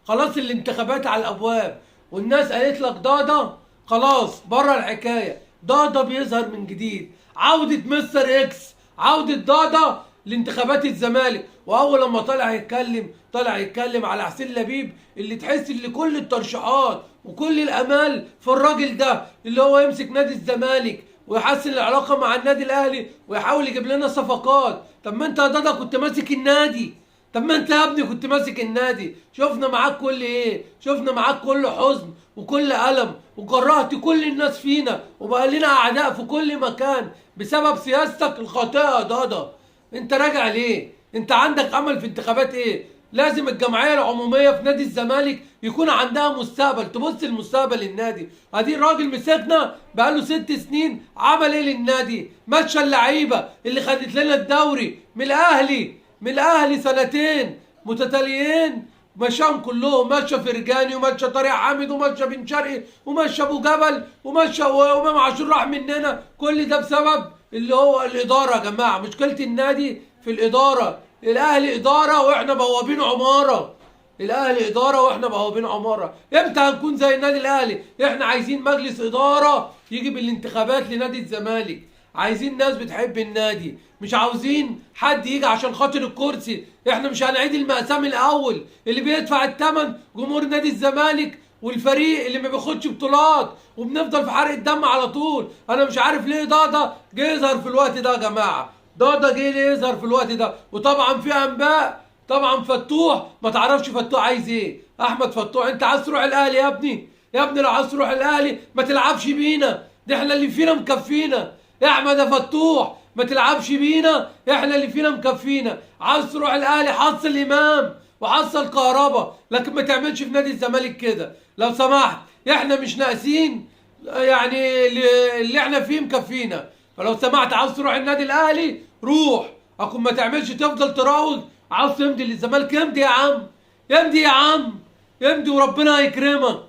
خلاص الانتخابات على الابواب، والناس قالت لك ضاضة خلاص بره الحكايه، ضاضة بيظهر من جديد، عوده مستر اكس، عوده ضاضة لانتخابات الزمالك. واول لما طلع يتكلم على حسين لبيب، اللي تحس ان كل الترشيحات وكل الامال في الراجل ده اللي هو يمسك نادي الزمالك ويحسن العلاقه مع النادي الاهلي ويحاول يجيب لنا صفقات. طب ما انت يا ضاضة كنت ماسك النادي، طب ما انت يا ابني كنت ماسك النادي، شفنا معاك كل ايه؟ شفنا معاك كل حزن وكل ألم، وكرهت كل الناس فينا، وبقى لنا اعداء في كل مكان بسبب سياستك الخاطئه يا ضاضة. انت راجع ليه؟ انت عندك امل في انتخابات ايه؟ لازم الجمعيه العموميه في نادي الزمالك يكون عندها مستقبل، تبص لمستقبل النادي. ادي الراجل مسكنا بقاله 6 سنين، عمل ايه للنادي؟ مشى اللعيبه اللي خدت لنا الدوري من الاهلي 2 متتاليين، مشاهم كلهم، مشى فرجاني ومشى طارق حامد ومشى بن شرقي ومشى ابو جبل ومشى وامام عاشور راح مننا. كل ده بسبب اللي هو الاداره يا جماعه. مشكله النادي في الاداره. الاهلي اداره واحنا بوابين عماره، الاهلي اداره واحنا بوابين عماره. امتى هنكون زي النادي الاهلي؟ احنا عايزين مجلس اداره يجي بالانتخابات لنادي الزمالك، عايزين ناس بتحب النادي، مش عاوزين حد يجي عشان خاطر الكرسي. احنا مش هنعيد المأساة من الاول. اللي بيدفع الثمن جمهور نادي الزمالك والفريق اللي ما بياخدش بطولات، وبنفضل في حرق الدم على طول. انا مش عارف ليه ضاضة جه يظهر في الوقت ده يا جماعه، ضاضة جه ليه يظهر في الوقت ده. وطبعا في انباء، طبعا فتوح ما تعرفش فتوح عايز ايه. احمد فتوح انت عايز تروح الاهلي يا ابني؟ يا ابني لو عايز تروح الاهلي ما تلعبش بينا، ده احنا اللي فينا مكفينا. يا احمد يا فتوح ما تلعبش بينا، احنا اللي فينا مكفينا. عايز تروح الاهلي حصل امام وحصل كهربا، لكن ما تعملش في نادي الزمالك كده لو سمحت. احنا مش ناقصين يعني، اللي احنا فيه مكفينا. فلو سمحت عاوز تروح النادي الاهلي روح، اكون ما تعملش تفضل تراوغ. عاوز تمضي للزمالك امضي يا عم، امضي يا عم، امضي وربنا هيكرمك.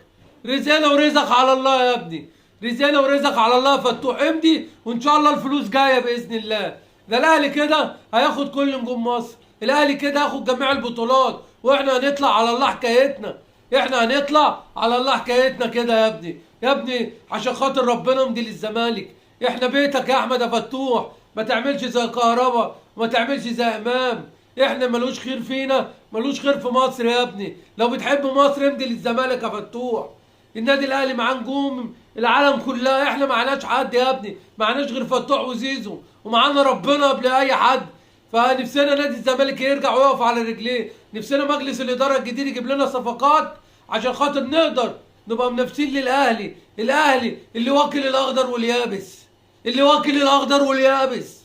رزقنا ورزق على الله يا ابني، رزقنا ورزق على الله. فتوح امضي وان شاء الله الفلوس جايه باذن الله. ده الاهلي كده هياخد كل نجوم مصر، الاهلي كده هياخد جميع البطولات، واحنا هنطلع على الله حكايتنا. احنا هنطلع على الله حكايتنا كده يا ابني. يا ابني عشان خاطر ربنا امضي للزمالك. احنا بيتك يا احمد يا فتوح، ما تعملش زي كهربا وما تعملش زي امام. احنا ملوش خير فينا، ملوش خير في مصر يا ابني. لو بتحب مصر امضي للزمالك يا فتوح. النادي الاهلي معاه نجوم العالم كلها، احنا معناش حد يا ابني، معناش غير فتوح وزيزو، ومعانا ربنا قبل اي حد. فنفسنا نادي الزمالك يرجع ويقف على رجليه، نفسنا مجلس الاداره الجديد يجيب لنا صفقات عشان خاطر نقدر نبقى منافسين للاهلي. الاهلي اللي واكل الاخضر واليابس، اللي واكل الاخضر واليابس.